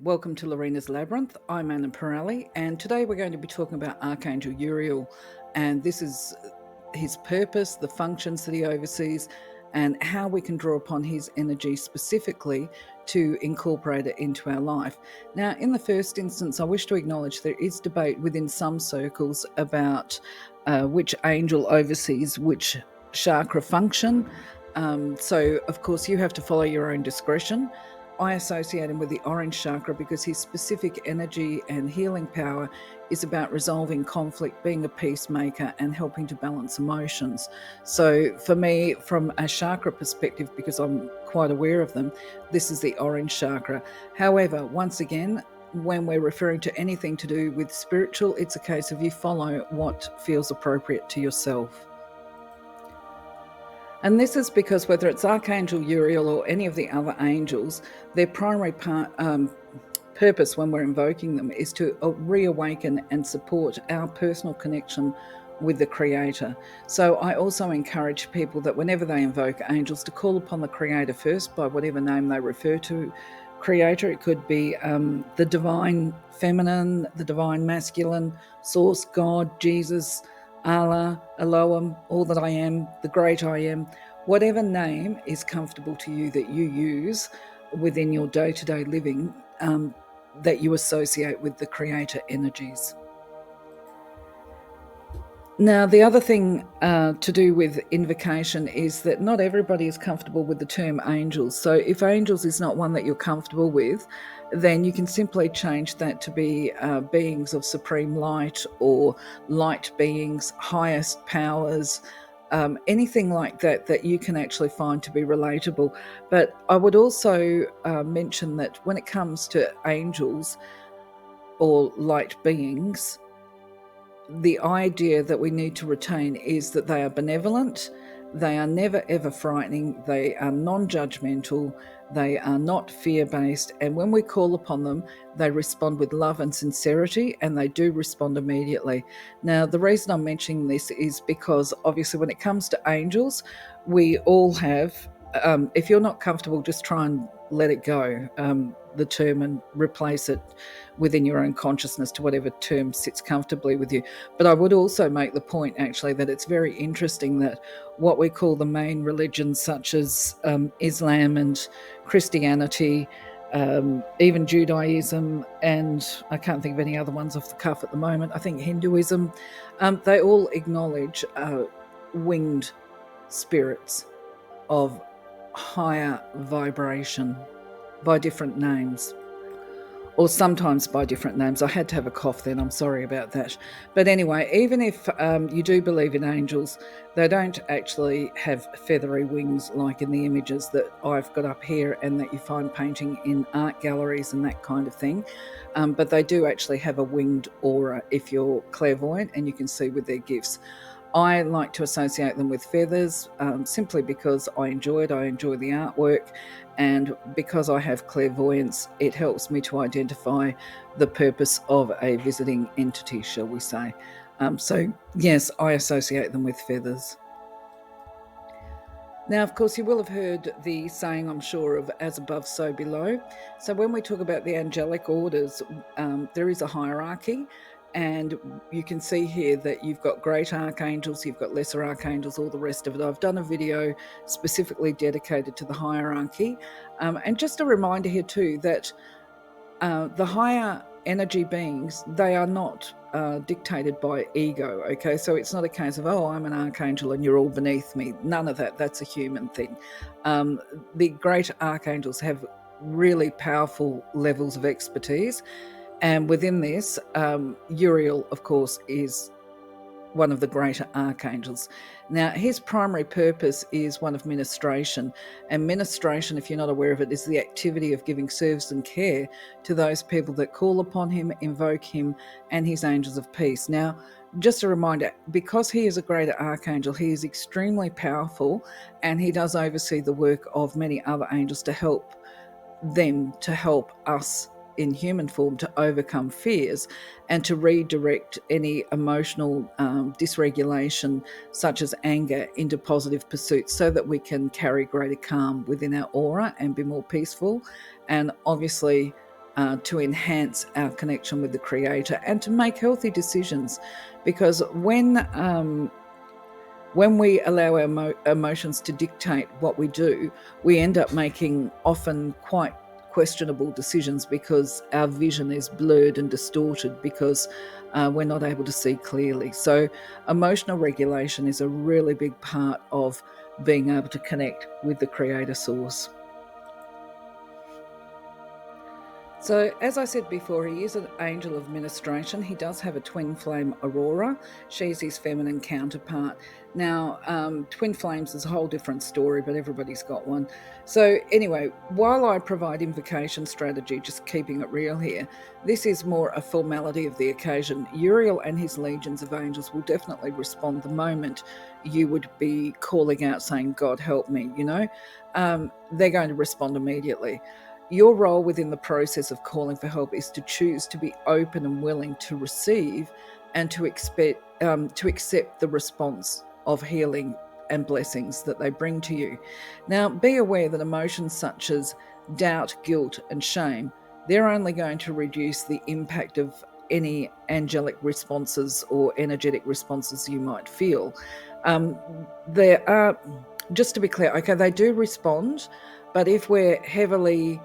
Welcome to Lorena's Labyrinth. I'm Anna Pirelli, and today we're going to be talking about Archangel Uriel, and this is his purpose, the functions that he oversees, and how we can draw upon his energy specifically to incorporate it into our life. Now, in the first instance, I wish to acknowledge there is debate within some circles about which angel oversees which chakra function. So, of course, you have to follow your own discretion. I associate him with the orange chakra because his specific energy and healing power is about resolving conflict, being a peacemaker, and helping to balance emotions. So for me, from a chakra perspective, because I'm quite aware of them, this is the orange chakra. However, once again, when we're referring to anything to do with spiritual, it's a case of you follow what feels appropriate to yourself. And this is because whether it's Archangel Uriel or any of the other angels, their primary purpose when we're invoking them is to reawaken and support our personal connection with the Creator. So I also encourage people that whenever they invoke angels to call upon the Creator first by whatever name they refer to Creator. It could be the divine feminine, the divine masculine, Source, God, Jesus, Allah, Elohim, all that I am, the great I am, whatever name is comfortable to you that you use within your day-to-day living, that you associate with the Creator energies. Now, the other thing to do with invocation is that not everybody is comfortable with the term angels. So if angels is not one that you're comfortable with, then you can simply change that to be beings of supreme light or light beings, highest powers, anything like that that you can actually find to be relatable. But I would also mention that when it comes to angels or light beings, the idea that we need to retain is that they are benevolent, they are never ever frightening, they are non-judgmental, they are not fear-based, and when we call upon them, they respond with love and sincerity, and they do respond immediately. Now, the reason I'm mentioning this is because obviously when it comes to angels, we all have, if you're not comfortable, just try and let it go, the term, and replace it within your own consciousness to whatever term sits comfortably with you. But I would also make the point actually that it's very interesting that what we call the main religions such as Islam and Christianity, even Judaism, and I can't think of any other ones off the cuff at the moment, I think Hinduism, they all acknowledge winged spirits of higher vibration by different names, or sometimes by different names. I had to have a cough then, I'm sorry about that. But anyway, even if you do believe in angels, they don't actually have feathery wings like in the images that I've got up here and that you find painting in art galleries and that kind of thing. But they do actually have a winged aura if you're clairvoyant and you can see with their gifts. I like to associate them with feathers simply because I enjoy it. I enjoy the artwork, and because I have clairvoyance, it helps me to identify the purpose of a visiting entity, shall we say. So yes, I associate them with feathers. Now, of course, you will have heard the saying, I'm sure, of as above, so below. So when we talk about the angelic orders, there is a hierarchy. And you can see here that you've got great archangels, you've got lesser archangels, all the rest of it. I've done a video specifically dedicated to the hierarchy. And just a reminder here too that the higher energy beings, they are not dictated by ego, okay? So it's not a case of, oh, I'm an archangel and you're all beneath me. None of that. That's a human thing. The great archangels have really powerful levels of expertise. And within this, Uriel, of course, is one of the greater archangels. Now, his primary purpose is one of ministration. And ministration, if you're not aware of it, is the activity of giving service and care to those people that call upon him, invoke him, and his angels of peace. Now, just a reminder, because he is a greater archangel, he is extremely powerful, and he does oversee the work of many other angels to help them, to help us in human form to overcome fears and to redirect any emotional dysregulation such as anger into positive pursuits so that we can carry greater calm within our aura and be more peaceful. And obviously to enhance our connection with the Creator and to make healthy decisions. Because when we allow our emotions to dictate what we do, we end up making often quite questionable decisions because our vision is blurred and distorted because we're not able to see clearly. So emotional regulation is a really big part of being able to connect with the Creator Source. So, as I said before, he is an angel of ministration. He does have a twin flame aurora. She's his feminine counterpart. Now, twin flames is a whole different story, but everybody's got one. So anyway, while I provide invocation strategy, just keeping it real here, this is more a formality of the occasion. Uriel and his legions of angels will definitely respond the moment you would be calling out saying, God help me, they're going to respond immediately. Your role within the process of calling for help is to choose to be open and willing to receive and to accept the response of healing and blessings that they bring to you. Now, be aware that emotions such as doubt, guilt, and shame, they're only going to reduce the impact of any angelic responses or energetic responses you might feel. There are, just to be clear, okay, they do respond, but if we're heavily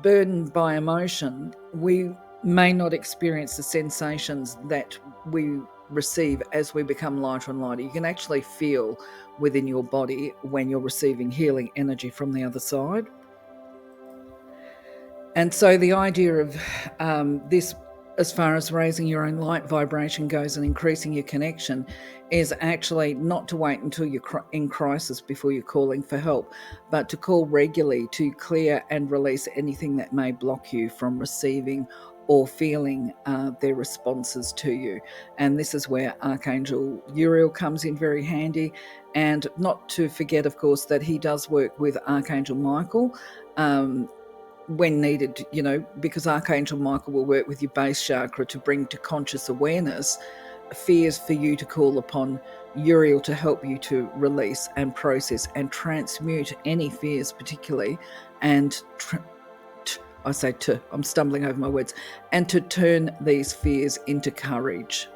burdened by emotion, we may not experience the sensations that we receive as we become lighter and lighter. You can actually feel within your body when you're receiving healing energy from the other side. And so the idea of this, as far as raising your own light vibration goes and increasing your connection, is actually not to wait until you're in crisis before you're calling for help, but to call regularly to clear and release anything that may block you from receiving or feeling their responses to you. And this is where Archangel Uriel comes in very handy. And not to forget, of course, that he does work with Archangel Michael when needed, because Archangel Michael will work with your base chakra to bring to conscious awareness fears for you to call upon Uriel to help you to release and process and transmute any fears particularly, and I'm stumbling over my words, and to turn these fears into courage.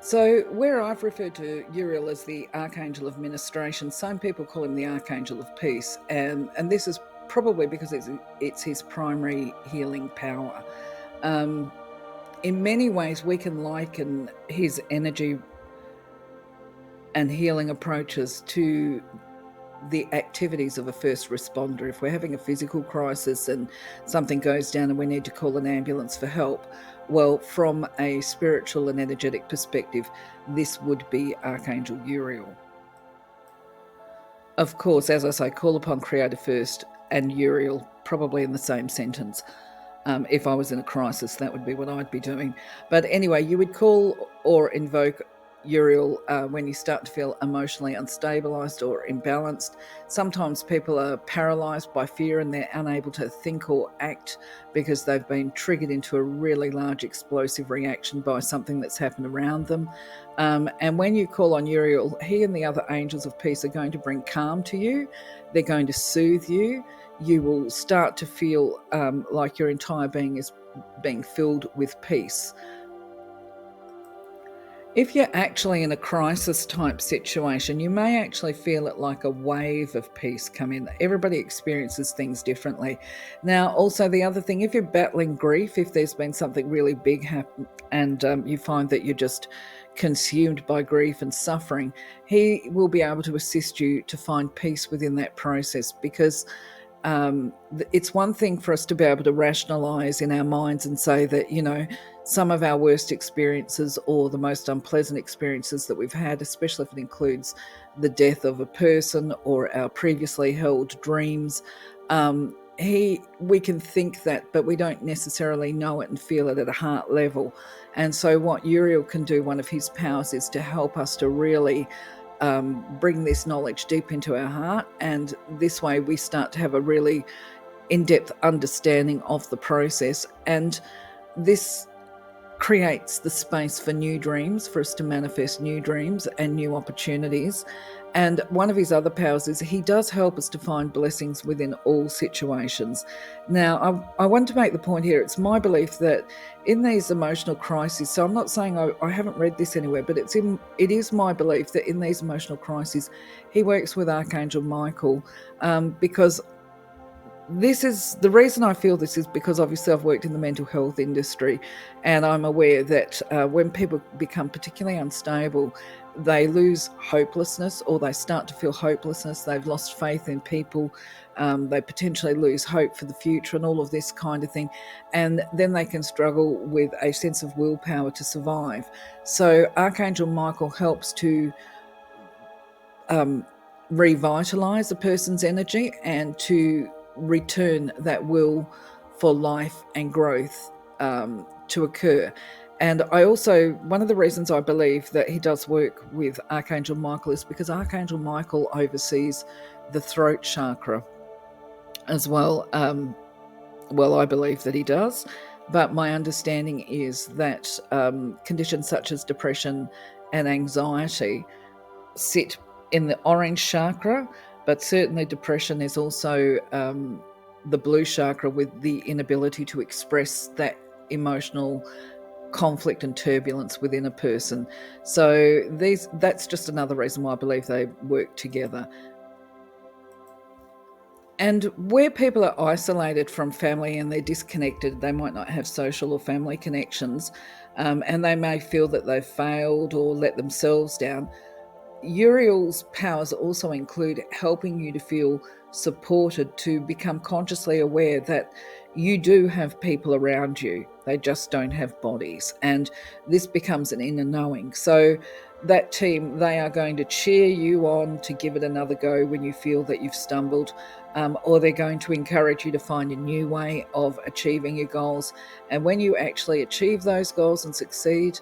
So where I've referred to Uriel as the Archangel of Ministration, some people call him the Archangel of Peace, and this is probably because it's his primary healing power. In many ways, we can liken his energy and healing approaches to the activities of a first responder. If we're having a physical crisis and something goes down and we need to call an ambulance for help, well, from a spiritual and energetic perspective, this would be Archangel Uriel. Of course, as I say, call upon Creator first and Uriel probably in the same sentence. If I was in a crisis, that would be what I'd be doing. But anyway, you would call or invoke Uriel when you start to feel emotionally unstabilized or imbalanced. Sometimes people are paralyzed by fear and they're unable to think or act because they've been triggered into a really large explosive reaction by something that's happened around them. And when you call on Uriel, he and the other angels of peace are going to bring calm to you. They're going to soothe you. You will start to feel like your entire being is being filled with peace. If you're actually in a crisis type situation, you may actually feel it like a wave of peace come in. Everybody experiences things differently. Now, also the other thing, if you're battling grief, if there's been something really big happen and you find that you're just consumed by grief and suffering, he will be able to assist you to find peace within that process, because it's one thing for us to be able to rationalize in our minds and say that, some of our worst experiences or the most unpleasant experiences that we've had, especially if it includes the death of a person or our previously held dreams, we can think that, but we don't necessarily know it and feel it at a heart level. And so what Uriel can do, one of his powers, is to help us to really bring this knowledge deep into our heart, and this way we start to have a really in-depth understanding of the process. And this creates the space for new dreams, for us to manifest new dreams and new opportunities. And one of his other powers is he does help us to find blessings within all situations. Now, I want to make the point here, it's my belief that in these emotional crises, so I'm not saying I haven't read this anywhere, but it is my belief that in these emotional crises, he works with Archangel Michael, because this is the reason I feel this is because obviously I've worked in the mental health industry, and I'm aware that when people become particularly unstable, they lose hopelessness, or they start to feel hopelessness. They've lost faith in people. They potentially lose hope for the future and all of this kind of thing. And then they can struggle with a sense of willpower to survive. So Archangel Michael helps to revitalize a person's energy and to return that will for life and growth to occur. And I also, one of the reasons I believe that he does work with Archangel Michael is because Archangel Michael oversees the throat chakra as well. Well, I believe that he does, but my understanding is that conditions such as depression and anxiety sit in the orange chakra, but certainly depression is also the blue chakra, with the inability to express that emotional conflict and turbulence within a person. So that's just another reason why I believe they work together. And where people are isolated from family and they're disconnected, they might not have social or family connections, and they may feel that they've failed or let themselves down. Uriel's powers also include helping you to feel supported, to become consciously aware that you do have people around you. They just don't have bodies. And this becomes an inner knowing. So that team, they are going to cheer you on to give it another go when you feel that you've stumbled, or they're going to encourage you to find a new way of achieving your goals. And when you actually achieve those goals and succeed,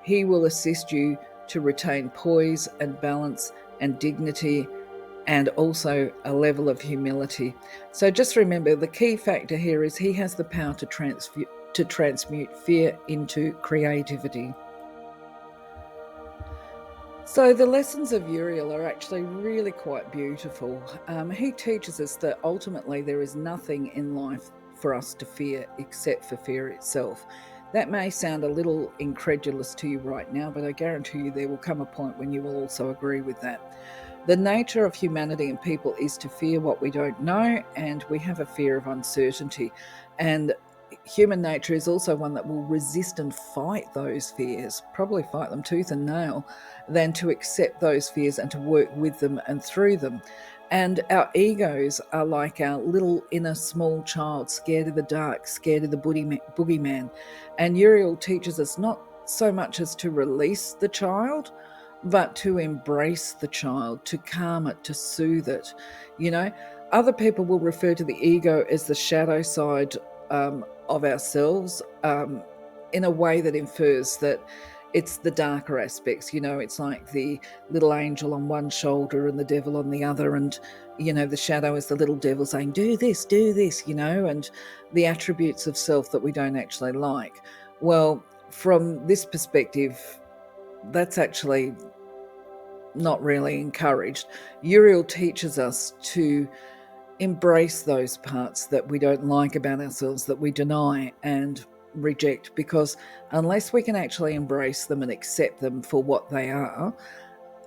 he will assist you to retain poise and balance and dignity, and also a level of humility. So just remember, the key factor here is he has the power to transmute fear into creativity. So the lessons of Uriel are actually really quite beautiful. He teaches us that ultimately there is nothing in life for us to fear except for fear itself. That may sound a little incredulous to you right now, but I guarantee you there will come a point when you will also agree with that. The nature of humanity and people is to fear what we don't know, and we have a fear of uncertainty. And human nature is also one that will resist and fight those fears, probably fight them tooth and nail, than to accept those fears and to work with them and through them. And our egos are like our little inner small child, scared of the dark, scared of the boogeyman. And Uriel teaches us not so much as to release the child, but to embrace the child, to calm it, to soothe it. You know, other people will refer to the ego as the shadow side of ourselves, in a way that infers that it's the darker aspects. You know, it's like the little angel on one shoulder and the devil on the other, and you know, the shadow is the little devil saying, do this, you know, and the attributes of self that we don't actually like. Well, from this perspective, that's actually not really encouraged. Uriel teaches us to embrace those parts that we don't like about ourselves, that we deny and reject, because unless we can actually embrace them and accept them for what they are,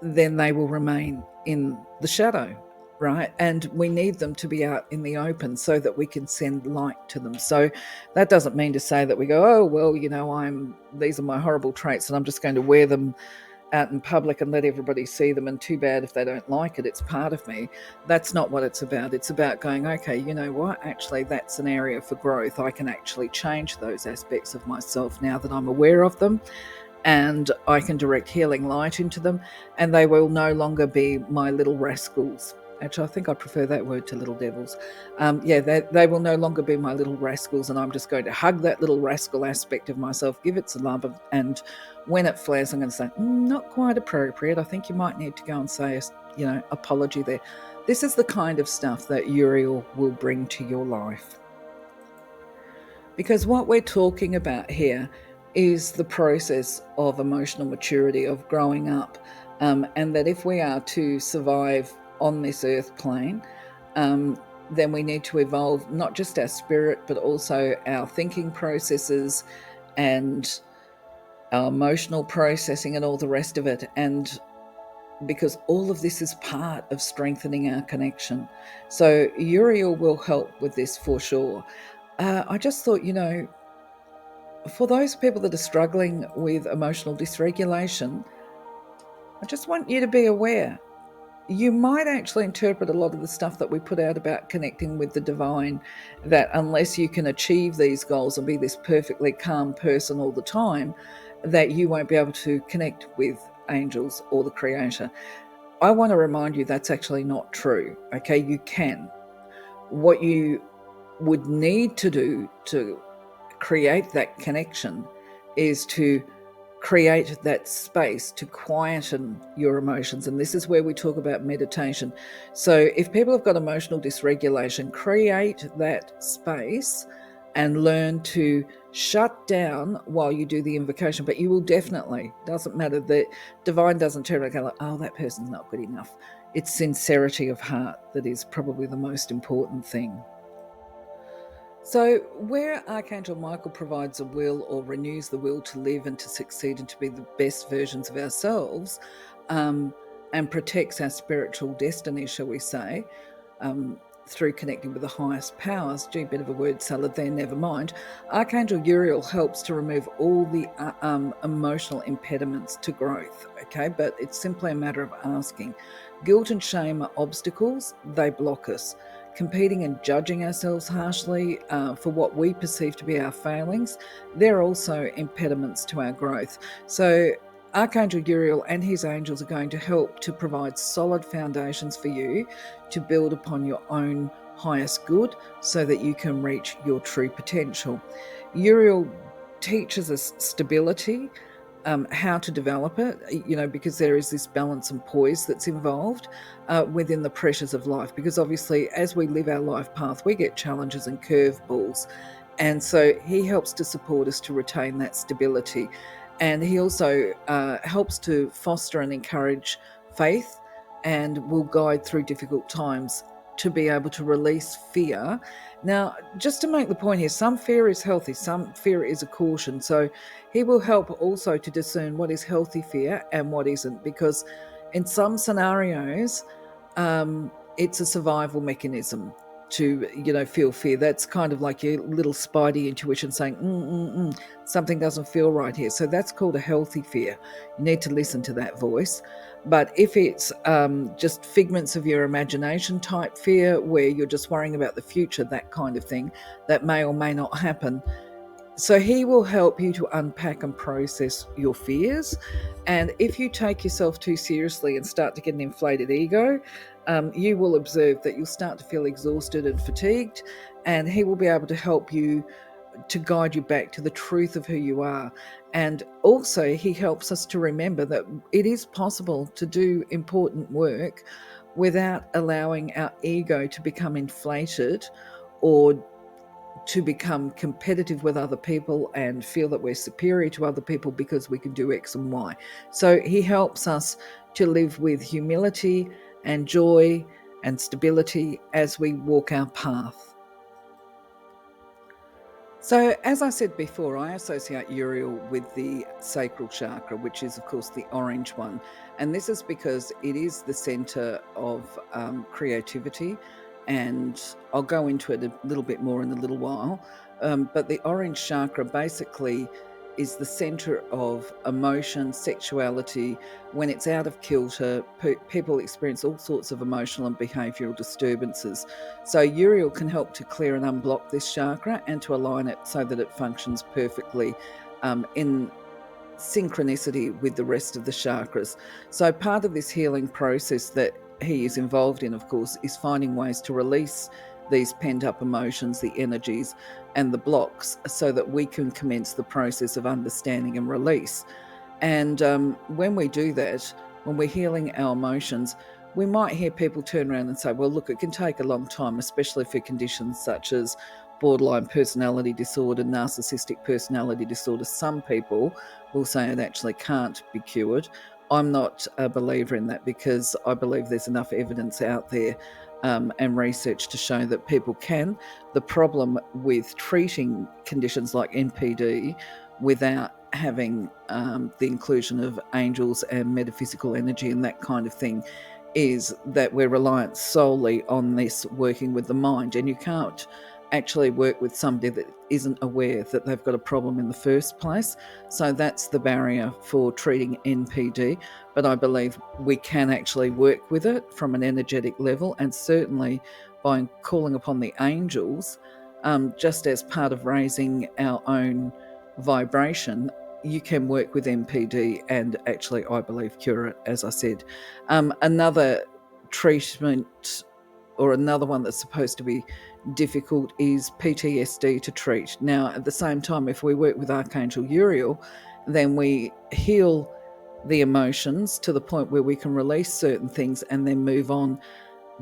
then they will remain in the shadow, right? And we need them to be out in the open so that we can send light to them. So that doesn't mean to say that we go, oh, well, you know, these are my horrible traits and I'm just going to wear them out in public and let everybody see them, and too bad if they don't like it, it's part of me. That's not what it's about. It's about going, okay, you know what, actually that's an area for growth. I can actually change those aspects of myself now that I'm aware of them, and I can direct healing light into them, and they will no longer be my little rascals. Actually, I think I prefer that word to little devils. They will no longer be my little rascals, and I'm just going to hug that little rascal aspect of myself, give it some love, and when it flares, I'm going to say, not quite appropriate. I think you might need to go and say, apology there. This is the kind of stuff that Uriel will bring to your life. Because what we're talking about here is the process of emotional maturity, of growing up, and that if we are to survive on this earth plane, then we need to evolve not just our spirit, but also our thinking processes and our emotional processing and all the rest of it. And because all of this is part of strengthening our connection. So Uriel will help with this for sure. I just thought, for those people that are struggling with emotional dysregulation, I just want you to be aware. You might actually interpret a lot of the stuff that we put out about connecting with the divine, that unless you can achieve these goals and be this perfectly calm person all the time, that you won't be able to connect with angels or the creator. I want to remind you that's actually not true. Okay, you can. What you would need to do to create that connection is to create that space to quieten your emotions. And this is where we talk about meditation. So if people have got emotional dysregulation, create that space and learn to shut down while you do the invocation. But you will definitely, doesn't matter, the divine doesn't turn around and go like, oh, that person's not good enough. It's sincerity of heart that is probably the most important thing. So, where Archangel Michael provides a will or renews the will to live and to succeed and to be the best versions of ourselves, and protects our spiritual destiny, shall we say, through connecting with the highest powers, gee, bit of a word salad there, never mind. Archangel Uriel helps to remove all the emotional impediments to growth, okay? But it's simply a matter of asking. Guilt and shame are obstacles, they block us. Competing and judging ourselves harshly for what we perceive to be our failings, they're also impediments to our growth. So Archangel Uriel and his angels are going to help to provide solid foundations for you to build upon your own highest good so that you can reach your true potential. Uriel teaches us stability, how to develop it, because there is this balance and poise that's involved within the pressures of life. Because obviously, as we live our life path, we get challenges and curveballs. And so he helps to support us to retain that stability. And he also helps to foster and encourage faith and will guide through difficult times to be able to release fear. Now, just to make the point here, some fear is healthy, some fear is a caution. So he will help also to discern what is healthy fear and what isn't, because in some scenarios, it's a survival mechanism to, feel fear. That's kind of like your little spidey intuition saying, something doesn't feel right here. So that's called a healthy fear. You need to listen to that voice. But if it's just figments of your imagination type fear, where you're just worrying about the future, that kind of thing, that may or may not happen. So he will help you to unpack and process your fears. And if you take yourself too seriously and start to get an inflated ego, you will observe that you'll start to feel exhausted and fatigued, and he will be able to help you to guide you back to the truth of who you are. And also he helps us to remember that it is possible to do important work without allowing our ego to become inflated or to become competitive with other people and feel that we're superior to other people because we can do X and Y. So he helps us to live with humility and joy and stability as we walk our path. So, as I said before, I associate Uriel with the Sacral Charka, which is, of course, the orange one. And this is because it is the center of creativity. And I'll go into it a little bit more in a little while. But the orange chakra basically is the center of emotion, sexuality. When it's out of kilter, people experience all sorts of emotional and behavioral disturbances. So Uriel can help to clear and unblock this chakra and to align it so that it functions perfectly in synchronicity with the rest of the chakras. So part of this healing process that he is involved in, of course, is finding ways to release these pent-up emotions, the energies and the blocks, so that we can commence the process of understanding and release. And when we do that, when we're healing our emotions, we might hear people turn around and say, well, look, it can take a long time, especially for conditions such as borderline personality disorder, narcissistic personality disorder. Some people will say it actually can't be cured. I'm not a believer in that because I believe there's enough evidence out there and research to show that people can. The problem with treating conditions like NPD without having the inclusion of angels and metaphysical energy and that kind of thing is that we're reliant solely on this working with the mind, and you can't actually work with somebody that isn't aware that they've got a problem in the first place. So that's the barrier for treating NPD. But I believe we can actually work with it from an energetic level, and certainly by calling upon the angels, just as part of raising our own vibration, you can work with NPD and actually, I believe, cure it, as I said. Another treatment, or another one that's supposed to be difficult, is PTSD to treat. Now, at the same time, if we work with Archangel Uriel, then we heal the emotions to the point where we can release certain things and then move on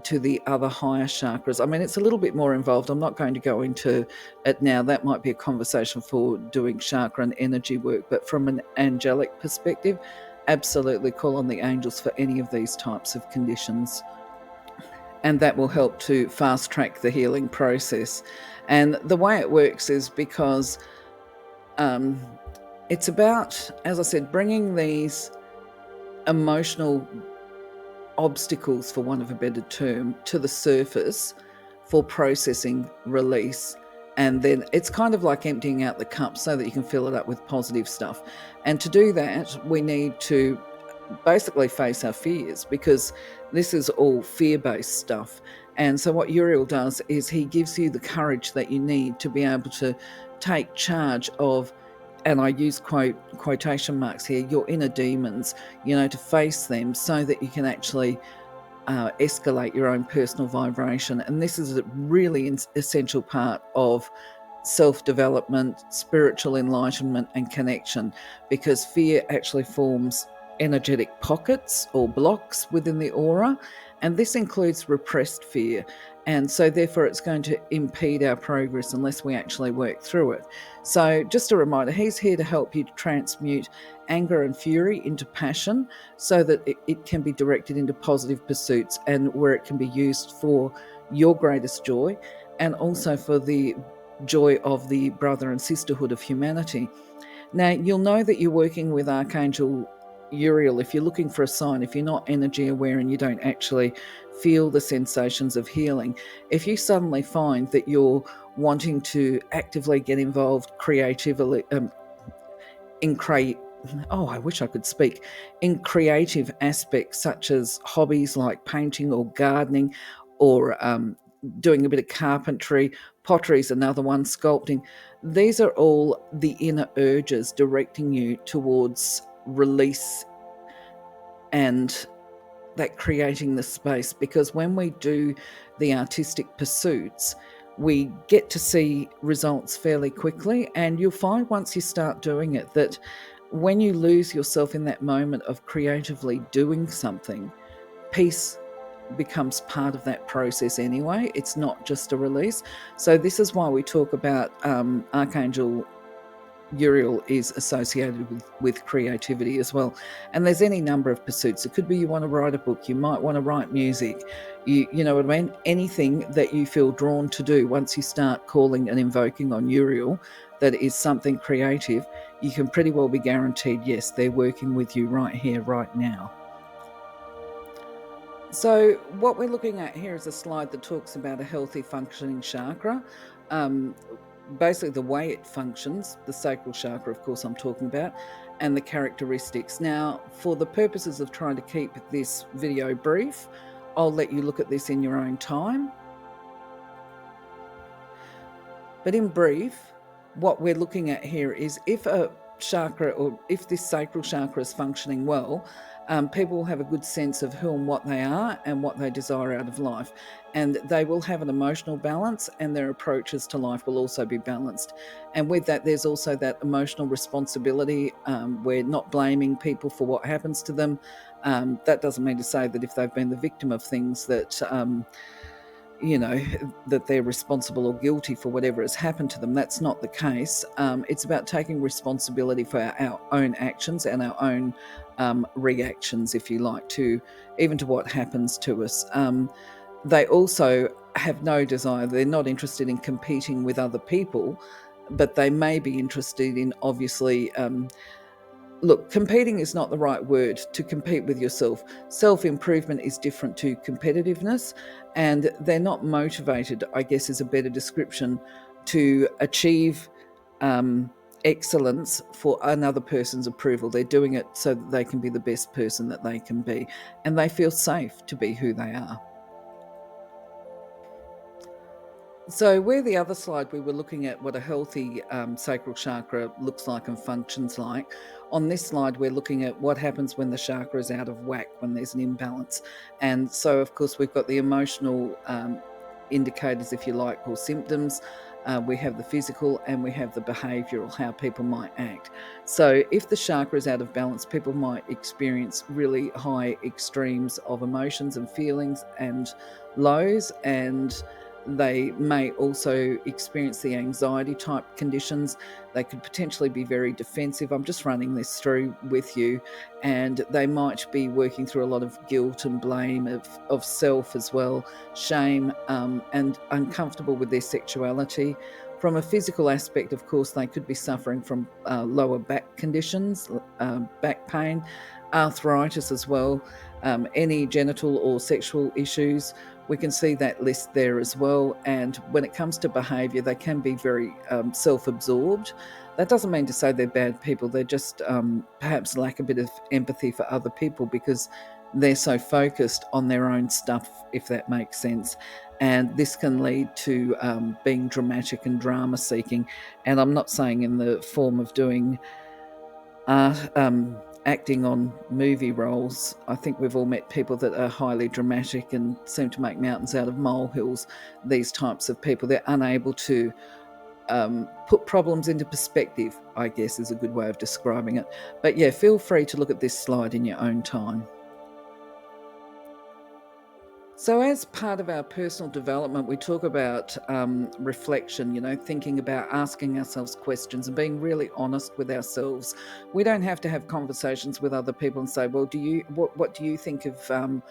to the other higher chakras. I mean, it's a little bit more involved. I'm not going to go into it now. That might be a conversation for doing chakra and energy work. But from an angelic perspective, absolutely call on the angels for any of these types of conditions. And that will help to fast track the healing process. And the way it works is because it's about, as I said, bringing these emotional obstacles, for want of a better term, to the surface for processing, release. And then it's kind of like emptying out the cup so that you can fill it up with positive stuff. And to do that, we need to basically face our fears, because this is all fear-based stuff. And so what Uriel does is he gives you the courage that you need to be able to take charge of, and I use quotation marks here, your inner demons, to face them so that you can actually escalate your own personal vibration. And this is a really essential part of self-development, spiritual enlightenment and connection, because fear actually forms energetic pockets or blocks within the aura, and this includes repressed fear. And so therefore it's going to impede our progress unless we actually work through it. So just a reminder, he's here to help you to transmute anger and fury into passion so that it can be directed into positive pursuits, and where it can be used for your greatest joy and also for the joy of the brother and sisterhood of humanity. Now, you'll know that you're working with Archangel Uriel if you're looking for a sign, if you're not energy aware and you don't actually feel the sensations of healing. If you suddenly find that you're wanting to actively get involved creatively, in creative aspects such as hobbies like painting or gardening, or doing a bit of carpentry, pottery is another one, sculpting. These are all the inner urges directing you towards release and that creating the space, because when we do the artistic pursuits, we get to see results fairly quickly. And you'll find once you start doing it that when you lose yourself in that moment of creatively doing something, peace becomes part of that process anyway. It's not just a release. So this is why we talk about Archangel Uriel is associated with creativity as well. And there's any number of pursuits. It could be you want to write a book, you might want to write music, you know what I mean? Anything that you feel drawn to do, once you start calling and invoking on Uriel, that is something creative, you can pretty well be guaranteed, yes, they're working with you right here, right now. So what we're looking at here is a slide that talks about a healthy functioning chakra. Basically the way it functions, the sacral chakra, of course, I'm talking about, and the characteristics. Now, for the purposes of trying to keep this video brief, I'll let you look at this in your own time. But in brief, what we're looking at here is if a chakra, or if this sacral chakra is functioning well, people will have a good sense of who and what they are and what they desire out of life. And they will have an emotional balance, and their approaches to life will also be balanced. And with that, there's also that emotional responsibility. We're not blaming people for what happens to them. That doesn't mean to say that if they've been the victim of things that, that they're responsible or guilty for whatever has happened to them. That's not the case. It's about taking responsibility for our own actions and our own reactions, if you like, to what happens to us. They also have no desire, they're not interested in competing with other people, but they may be interested in, obviously, look, competing is not the right word. To compete with yourself. Self-improvement is different to competitiveness, and they're not motivated, I guess is a better description, to achieve excellence for another person's approval. They're doing it so that they can be the best person that they can be, and they feel safe to be who they are. So where the other slide we were looking at what a healthy sacral chakra looks like and functions like, on this slide we're looking at what happens when the chakra is out of whack, when there's an imbalance. And so of course we've got the emotional indicators, if you like, or symptoms. We have the physical and we have the behavioural, how people might act. So if the chakra is out of balance, people might experience really high extremes of emotions and feelings and lows, and they may also experience the anxiety type conditions. They could potentially be very defensive. I'm just running this through with you. And they might be working through a lot of guilt and blame of self as well, shame, and uncomfortable with their sexuality. From a physical aspect, of course, they could be suffering from lower back conditions, back pain, arthritis as well, any genital or sexual issues. We can see that list there as well. And when it comes to behaviour, they can be very self-absorbed. That doesn't mean to say they're bad people. They just perhaps lack a bit of empathy for other people because they're so focused on their own stuff, if that makes sense. And this can lead to being dramatic and drama seeking. And I'm not saying in the form of doing acting on movie roles. I think we've all met people that are highly dramatic and seem to make mountains out of molehills. These types of people, they're unable to put problems into perspective, I guess is a good way of describing it. But yeah, feel free to look at this slide in your own time. So as part of our personal development, we talk about reflection, thinking about asking ourselves questions and being really honest with ourselves. We don't have to have conversations with other people and say, well, what do you think of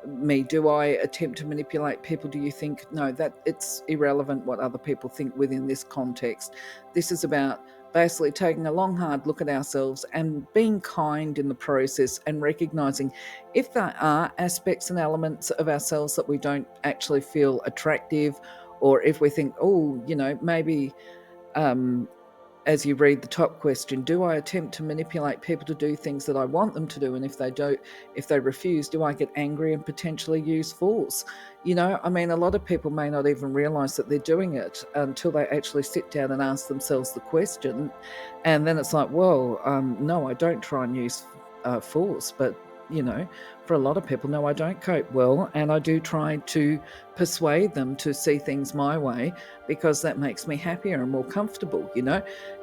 me? Do I attempt to manipulate people? Do you think, no, that it's irrelevant what other people think within this context. This is about basically taking a long, hard look at ourselves and being kind in the process and recognizing if there are aspects and elements of ourselves that we don't actually feel attractive, or if we think, oh, maybe as you read the top question, do I attempt to manipulate people to do things that I want them to do? And if they refuse, do I get angry and potentially use force? A lot of people may not even realize that they're doing it until they actually sit down and ask themselves the question. And then it's like, well, no, I don't try and use force, but for a lot of people, no, I don't cope well, and I do try to persuade them to see things my way because that makes me happier and more comfortable,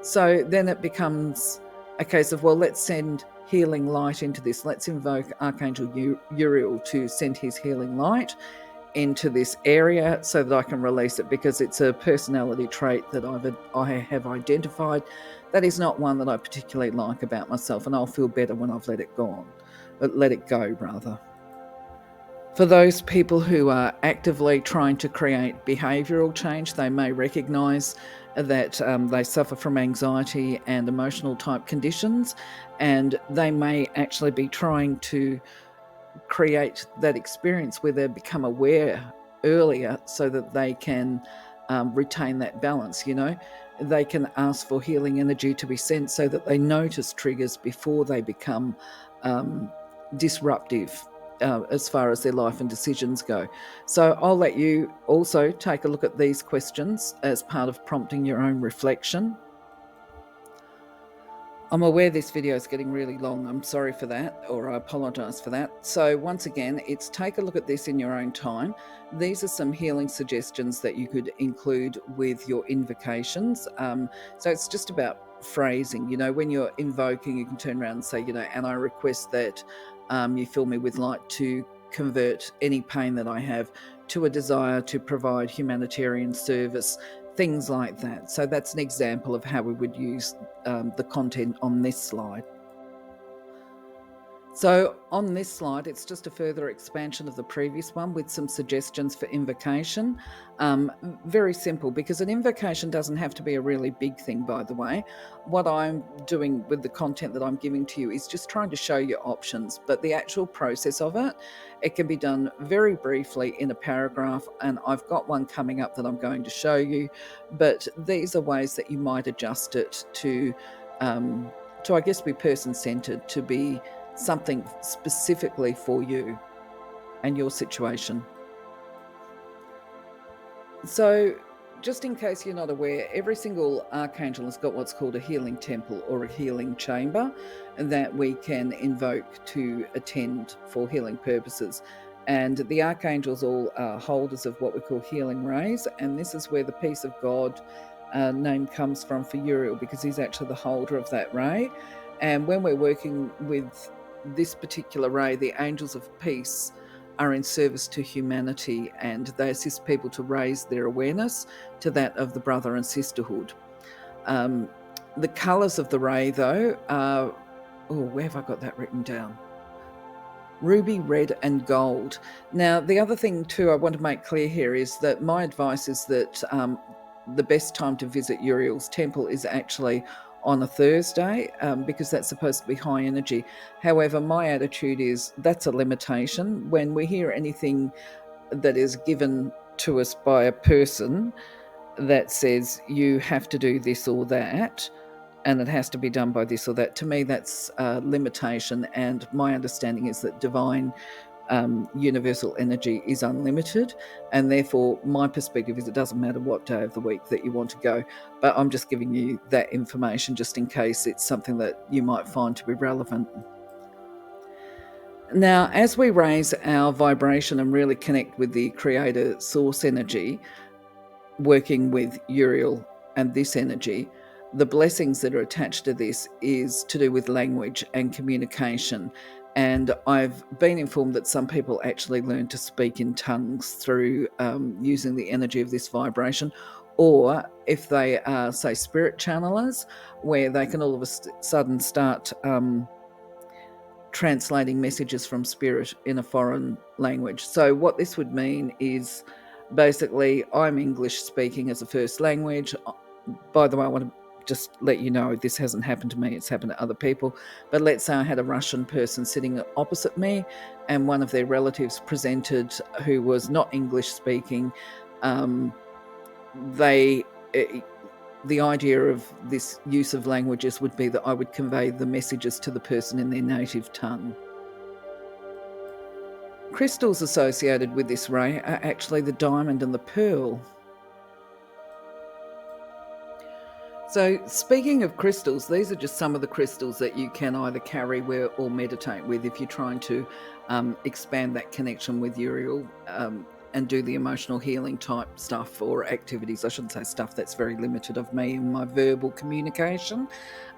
So then it becomes a case of, well, let's send healing light into this. Let's invoke Archangel Uriel to send his healing light into this area so that I can release it, because it's a personality trait that I have identified that is not one that I particularly like about myself, and I'll feel better when I've let it go. For those people who are actively trying to create behavioural change, they may recognise that they suffer from anxiety and emotional type conditions, and they may actually be trying to create that experience where they become aware earlier so that they can retain that balance. They can ask for healing energy to be sent so that they notice triggers before they become disruptive as far as their life and decisions go. So I'll let you also take a look at these questions as part of prompting your own reflection. I'm aware this video is getting really long. I'm sorry for that, or I apologise for that. So once again, it's take a look at this in your own time. These are some healing suggestions that you could include with your invocations. So it's just about phrasing. When you're invoking, you can turn around and say, and I request that you fill me with light to convert any pain that I have to a desire to provide humanitarian service, things like that. So that's an example of how we would use the content on this slide. So on this slide, it's just a further expansion of the previous one with some suggestions for invocation. Very simple, because an invocation doesn't have to be a really big thing, by the way. What I'm doing with the content that I'm giving to you is just trying to show you options, but the actual process of it can be done very briefly in a paragraph, and I've got one coming up that I'm going to show you, but these are ways that you might adjust it to I guess, be person-centered, to be something specifically for you and your situation. So just in case you're not aware, every single archangel has got what's called a healing temple or a healing chamber that we can invoke to attend for healing purposes. And the archangels all are holders of what we call healing rays, and this is where the peace of God name comes from for Uriel, because he's actually the holder of that ray. And when we're working with this particular ray, the angels of peace are in service to humanity, and they assist people to raise their awareness to that of the brother and sisterhood. The colours of the ray, though, are, where have I got that written down? Ruby, red and gold. Now, the other thing too I want to make clear here is that my advice is that the best time to visit Uriel's temple is actually on a Thursday, because that's supposed to be high energy. However, my attitude is that's a limitation. When we hear anything that is given to us by a person that says you have to do this or that, and it has to be done by this or that, to me that's a limitation. And my understanding is that divine universal energy is unlimited, and therefore my perspective is it doesn't matter what day of the week that you want to go, but I'm just giving you that information just in case it's something that you might find to be relevant. Now, as we raise our vibration and really connect with the creator source energy, working with Uriel and this energy, the blessings that are attached to this is to do with language and communication. And I've been informed that some people actually learn to speak in tongues through using the energy of this vibration, or if they are, say, spirit channelers, where they can all of a sudden start translating messages from spirit in a foreign language. So what this would mean is basically I'm English speaking as a first language. By the way, I want to just let you know this hasn't happened to me, it's happened to other people. But let's say I had a Russian person sitting opposite me and one of their relatives presented who was not English speaking. The idea of this use of languages would be that I would convey the messages to the person in their native tongue. Crystals associated with this ray are actually the diamond and the pearl. So speaking of crystals, these are just some of the crystals that you can either carry or meditate with if you're trying to expand that connection with Uriel and do the emotional healing type stuff or activities. I shouldn't say stuff, that's very limited of me in my verbal communication.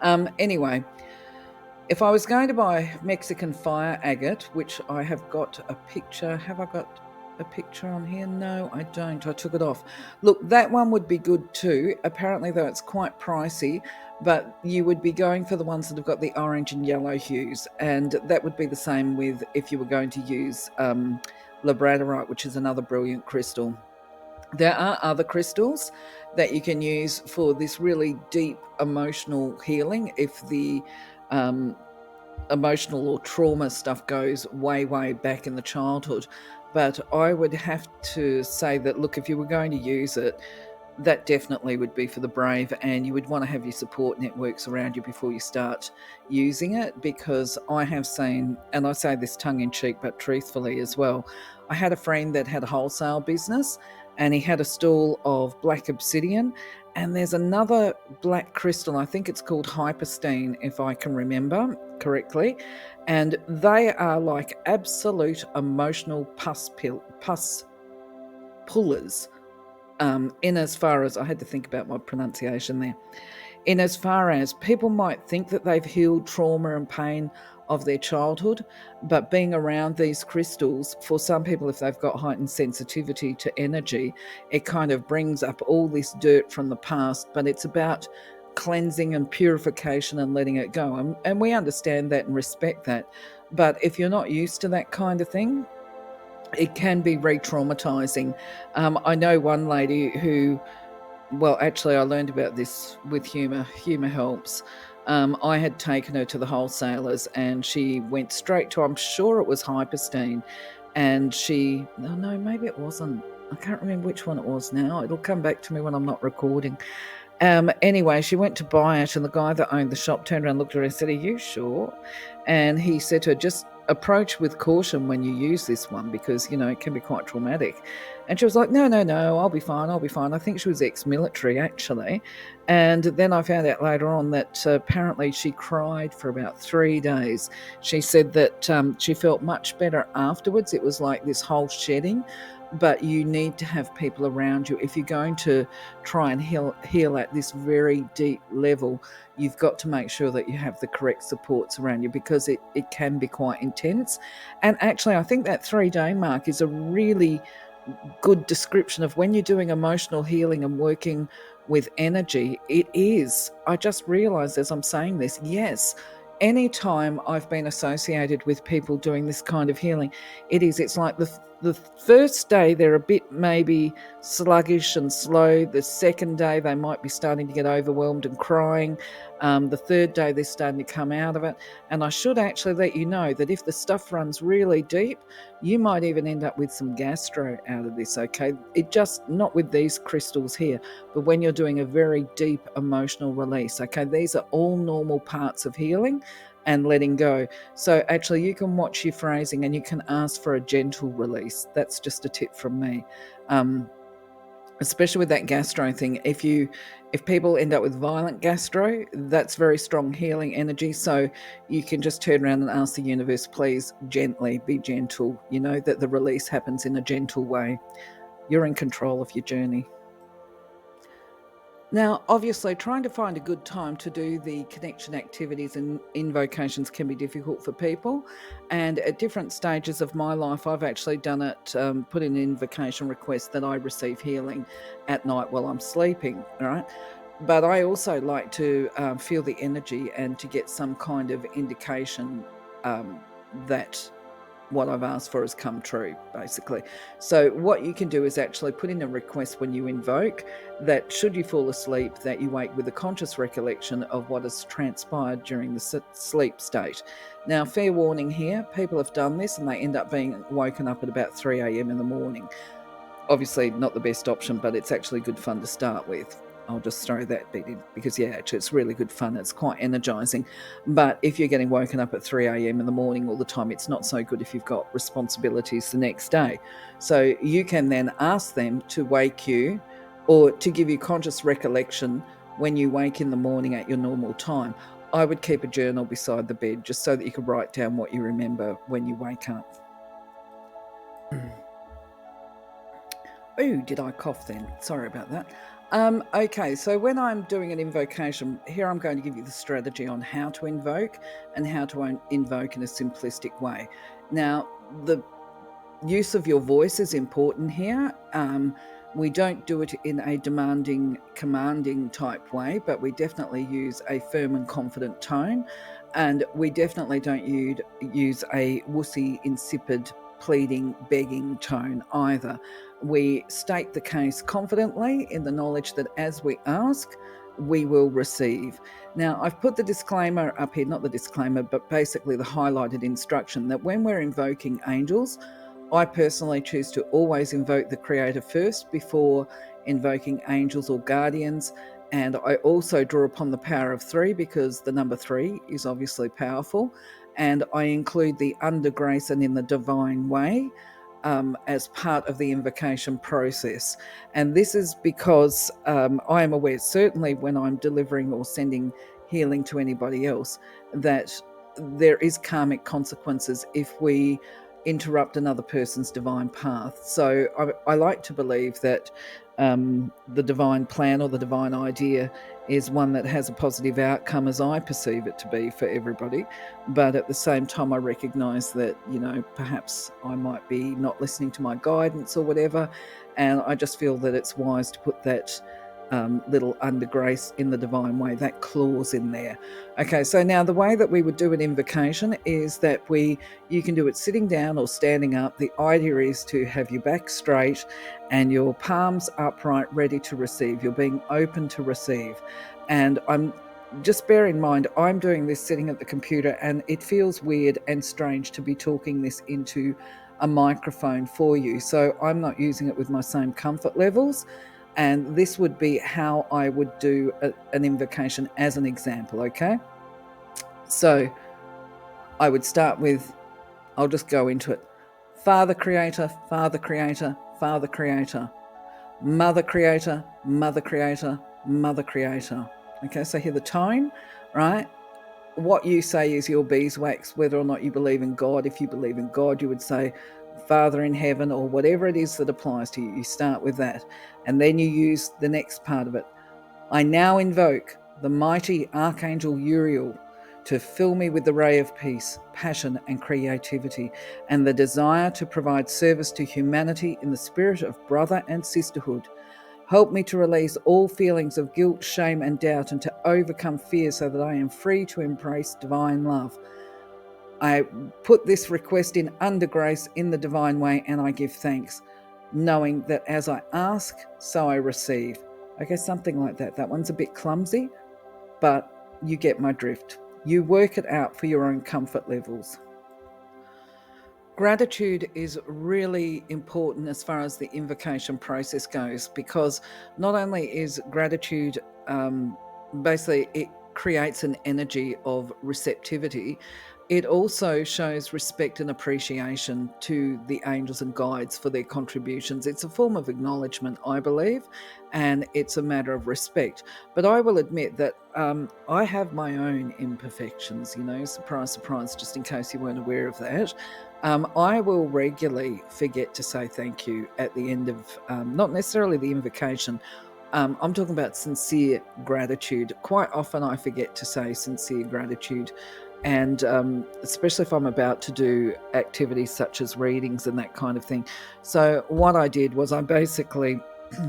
Anyway, if I was going to buy Mexican fire agate, which I have got a picture, have I got a picture on here? No, I don't. I took it off. Look, that one would be good too. Apparently, though, it's quite pricey, but you would be going for the ones that have got the orange and yellow hues, and that would be the same with if you were going to use labradorite, which is another brilliant crystal. There are other crystals that you can use for this really deep emotional healing if the emotional or trauma stuff goes way, way back in the childhood. But I would have to say that, look, if you were going to use it, that definitely would be for the brave, and you would want to have your support networks around you before you start using it, because I have seen, and I say this tongue-in-cheek but truthfully as well, I had a friend that had a wholesale business and he had a stall of black obsidian, and there's another black crystal, I think it's called hyperstein if I can remember correctly, and they are like absolute emotional pus pullers. In as far as, I had to think about my pronunciation there, in as far as people might think that they've healed trauma and pain of their childhood, but being around these crystals, for some people, if they've got heightened sensitivity to energy, it kind of brings up all this dirt from the past, but it's about cleansing and purification and letting it go. And we understand that and respect that. But if you're not used to that kind of thing, it can be re-traumatizing. I know one lady who, well, actually, I learned about this with humour. Humour helps. I had taken her to the wholesalers and she went straight to, I'm sure it was Hyperstein. And she, no, maybe it wasn't. I can't remember which one it was now. It'll come back to me when I'm not recording. Anyway, she went to buy it, and the guy that owned the shop turned around, looked at her and said, "Are you sure?" And he said to her, "Just approach with caution when you use this one, because, it can be quite traumatic." And she was like, no, I'll be fine. I think she was ex-military, actually. And then I found out later on that apparently she cried for about 3 days. She said that she felt much better afterwards. It was like this whole shedding. But you need to have people around you. If you're going to try and heal at this very deep level, you've got to make sure that you have the correct supports around you, because it can be quite intense. And actually, I think that 3-day mark is a really good description of when you're doing emotional healing and working with energy. It is. I just realized as I'm saying this, yes, anytime I've been associated with people doing this kind of healing, it's like the first day they're a bit maybe sluggish and slow. The second day they might be starting to get overwhelmed and crying. The third day they're starting to come out of it. And I should actually let you know that if the stuff runs really deep, you might even end up with some gastro out of this, okay? It just, not with these crystals here, but when you're doing a very deep emotional release, okay? These are all normal parts of healing and letting go. So actually you can watch your phrasing and you can ask for a gentle release. That's just a tip from me. Especially with that gastro thing, if people end up with violent gastro, that's very strong healing energy. So you can just turn around and ask the universe, please gently, be gentle, that the release happens in a gentle way. You're in control of your journey. Now, obviously, trying to find a good time to do the connection activities and invocations can be difficult for people. And at different stages of my life, I've actually done it, put in an invocation request that I receive healing at night while I'm sleeping, right? But I also like to feel the energy and to get some kind of indication that what I've asked for has come true, basically. So what you can do is actually put in a request when you invoke that should you fall asleep, that you wake with a conscious recollection of what has transpired during the sleep state. Now, fair warning here, people have done this and they end up being woken up at about 3 a.m. in the morning. Obviously not the best option, but it's actually good fun to start with. I'll just throw that bit in because, actually it's really good fun. It's quite energizing. But if you're getting woken up at 3 a.m. in the morning all the time, it's not so good if you've got responsibilities the next day. So you can then ask them to wake you or to give you conscious recollection when you wake in the morning at your normal time. I would keep a journal beside the bed just so that you could write down what you remember when you wake up. Oh, did I cough then? Sorry about that. Okay, so when I'm doing an invocation, here I'm going to give you the strategy on how to invoke and how to invoke in a simplistic way. Now, the use of your voice is important here. We don't do it in a demanding, commanding type way, but we definitely use a firm and confident tone. And we definitely don't use a wussy, insipid, pleading, begging tone either. We state the case confidently in the knowledge that as we ask, we will receive. Now, I've put the disclaimer up here, not the disclaimer, but basically the highlighted instruction that when we're invoking angels, I personally choose to always invoke the Creator first before invoking angels or guardians. And I also draw upon the power of 3 because the number 3 is obviously powerful. And I include the under grace and in the divine way as part of the invocation process. And this is because I am aware, certainly when I'm delivering or sending healing to anybody else, that there is karmic consequences if we interrupt another person's divine path. So I like to believe that the divine plan or the divine idea is one that has a positive outcome as I perceive it to be for everybody. But at the same time, I recognize that, perhaps I might be not listening to my guidance or whatever. And I just feel that it's wise to put that little under grace in the divine way, that clause in there. Okay, so now the way that we would do an invocation is that you can do it sitting down or standing up. The idea is to have your back straight and your palms upright, ready to receive. You're being open to receive. And just bear in mind, I'm doing this sitting at the computer, and it feels weird and strange to be talking this into a microphone for you. So I'm not using it with my same comfort levels. And this would be how I would do an invocation as an example, okay? So I would start with, I'll just go into it. Father Creator, Father Creator, Father Creator. Mother Creator, Mother Creator, Mother Creator. Okay, so hear the tone, right? What you say is your beeswax, whether or not you believe in God. If you believe in God, you would say Father in heaven, or whatever it is that applies to you. You start with that. And then you use the next part of it. I now invoke the mighty Archangel Uriel to fill me with the ray of peace, passion, and creativity, and the desire to provide service to humanity in the spirit of brother and sisterhood. Help me to release all feelings of guilt, shame, and doubt, and to overcome fear so that I am free to embrace divine love. I put this request in under grace in the divine way, and I give thanks, knowing that as I ask, so I receive. Okay, something like that. That one's a bit clumsy, but you get my drift. You work it out for your own comfort levels. Gratitude is really important as far as the invocation process goes, because not only is gratitude, basically it creates an energy of receptivity, it also shows respect and appreciation to the angels and guides for their contributions. It's a form of acknowledgement, I believe, and it's a matter of respect. But I will admit that I have my own imperfections, surprise, surprise, just in case you weren't aware of that. I will regularly forget to say thank you at the end of, not necessarily the invocation. I'm talking about sincere gratitude. Quite often I forget to say sincere gratitude. And especially if I'm about to do activities such as readings and that kind of thing. So what I did was I basically,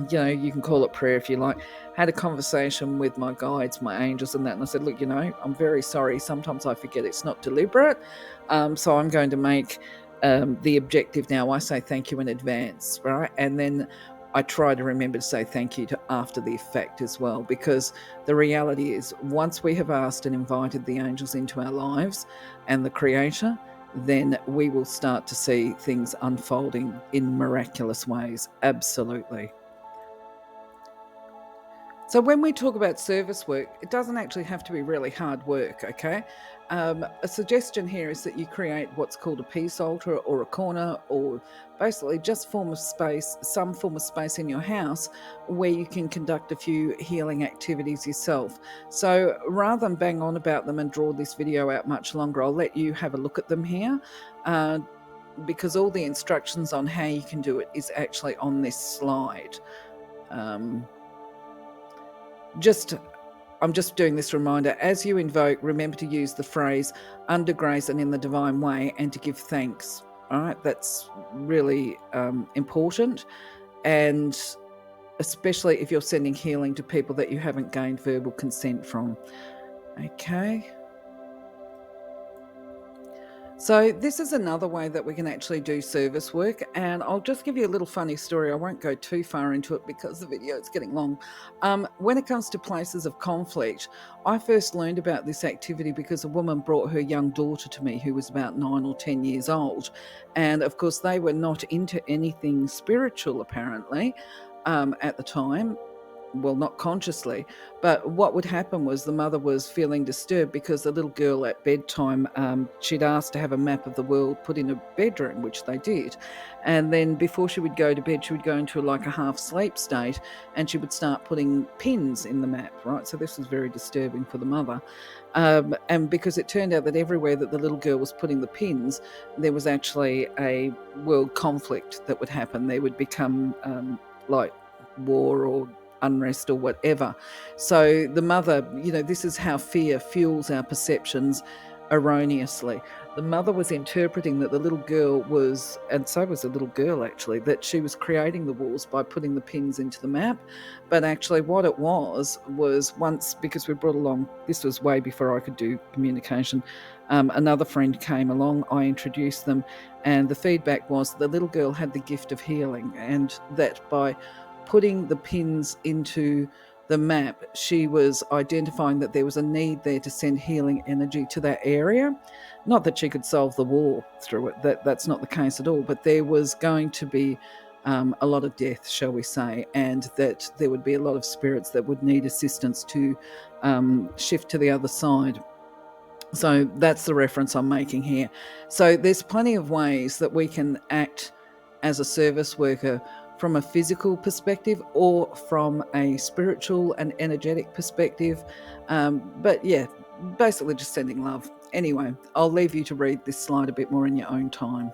you can call it prayer if you like, had a conversation with my guides, my angels and that. And I said, look, I'm very sorry. Sometimes I forget, it's not deliberate. So I'm going to make the objective now. I say thank you in advance, right? And then I try to remember to say thank you to after the effect as well, because the reality is once we have asked and invited the angels into our lives and the Creator, then we will start to see things unfolding in miraculous ways. Absolutely. So when we talk about service work, it doesn't actually have to be really hard work, okay? A suggestion here is that you create what's called a peace altar or a corner, or basically just some form of space in your house where you can conduct a few healing activities yourself. So rather than bang on about them and draw this video out much longer, I'll let you have a look at them here. Because all the instructions on how you can do it is actually on this slide. I'm just doing this reminder. As you invoke, remember to use the phrase under grace and in the divine way, and to give thanks. All right, that's really important. And especially if you're sending healing to people that you haven't gained verbal consent from. Okay. So this is another way that we can actually do service work, and I'll just give you a little funny story. I won't go too far into it because the video is getting long. When it comes to places of conflict, I first learned about this activity because a woman brought her young daughter to me who was about 9 or 10 years old, and of course they were not into anything spiritual apparently at the time. Well, not consciously, but what would happen was the mother was feeling disturbed because the little girl at bedtime, she'd asked to have a map of the world put in her bedroom, which they did. And then before she would go to bed, she would go into like a half sleep state and she would start putting pins in the map, right? So this was very disturbing for the mother. And because it turned out that everywhere that the little girl was putting the pins, there was actually a world conflict that would happen. There would become like war or unrest or whatever. So the mother, this is how fear fuels our perceptions erroneously. The mother was interpreting that the little girl was, and so was the little girl actually, that she was creating the walls by putting the pins into the map. But actually what it was once, because we brought along, this was way before I could do communication, another friend came along, I introduced them, and the feedback was the little girl had the gift of healing, and that by putting the pins into the map, she was identifying that there was a need there to send healing energy to that area. Not that she could solve the war through it, that's not the case at all, but there was going to be a lot of death, shall we say, and that there would be a lot of spirits that would need assistance to shift to the other side. So that's the reference I'm making here. So there's plenty of ways that we can act as a service worker from a physical perspective or from a spiritual and energetic perspective. But yeah, basically just sending love. Anyway, I'll leave you to read this slide a bit more in your own time.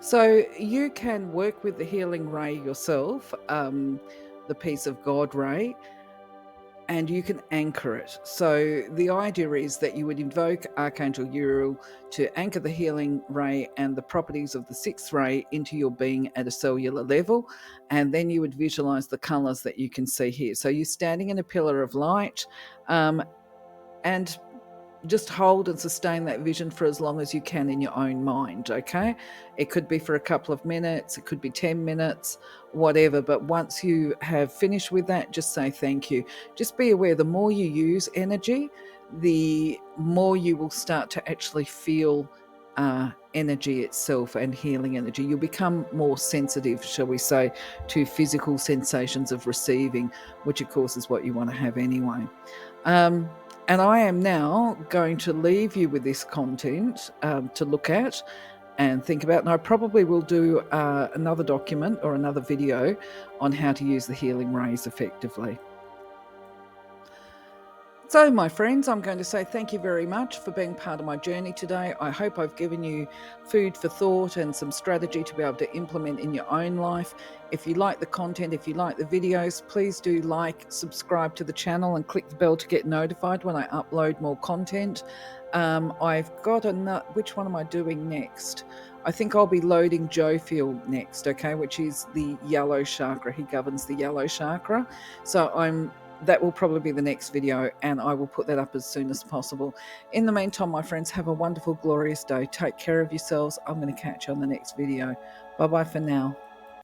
So you can work with the healing ray yourself, the peace of God ray, and you can anchor it. So the idea is that you would invoke Archangel Uriel to anchor the healing ray and the properties of the sixth ray into your being at a cellular level, and then you would visualize the colors that you can see here. So you're standing in a pillar of light, and just hold and sustain that vision for as long as you can in your own mind, okay? It could be for a couple of minutes, it could be 10 minutes, whatever. But once you have finished with that, just say thank you. Just be aware, the more you use energy, the more you will start to actually feel energy itself and healing energy. You'll become more sensitive, shall we say, to physical sensations of receiving, which of course is what you want to have anyway. And I am now going to leave you with this content to look at and think about. And I probably will do another document or another video on how to use the healing rays effectively. So, my friends, I'm going to say thank you very much for being part of my journey today. I hope I've given you food for thought and some strategy to be able to implement in your own life. If you like the content, if you like the videos, please do like, subscribe to the channel and click the bell to get notified when I upload more content. I've got which one am I doing next? I think I'll be loading Jophiel next, okay, which is the yellow chakra. He governs the yellow chakra. So that will probably be the next video, and I will put that up as soon as possible. In the meantime, my friends, have a wonderful, glorious day. Take care of yourselves. I'm going to catch you on the next video. Bye-bye for now.